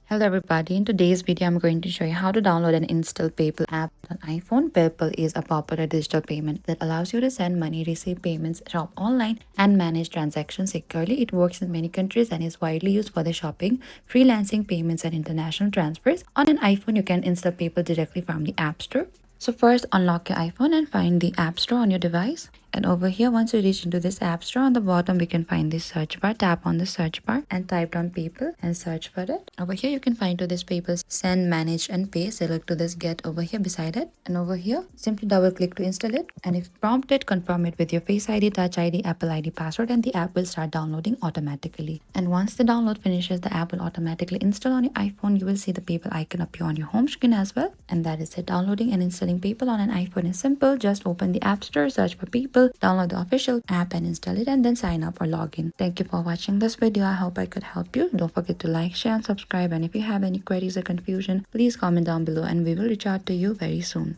Hello everybody, in today's video I'm going to show you how to download and install PayPal app on iPhone. PayPal is a popular digital payment that allows you to send money, receive payments, shop online and manage transactions securely. It works in many countries and is widely used for the shopping, freelancing, payments and international transfers. On an iPhone you can install PayPal directly from the App Store. So first unlock your iPhone and find the App Store on your device. And over here, once you reach into this App Store, on the bottom we can find this search bar. Tap on the search bar and type down PayPal and search for it. Over here you can find to this PayPal send, manage and pay. Select to this get over here beside it, and over here simply double click to install it, and if prompted confirm it with your Face ID, Touch ID, Apple ID password, and the app will start downloading automatically. And once the download finishes, the app will automatically install on your iPhone. You will see the PayPal icon appear on your home screen as well. And that is it. Downloading and installing PayPal on an iPhone is simple. Just open the App Store, search for PayPal, download the official app and install it, and then sign up or log in. Thank you for watching this video. I hope I could help you. Don't forget to like, share and subscribe, and if you have any queries or confusion, please comment down below and we will reach out to you very soon.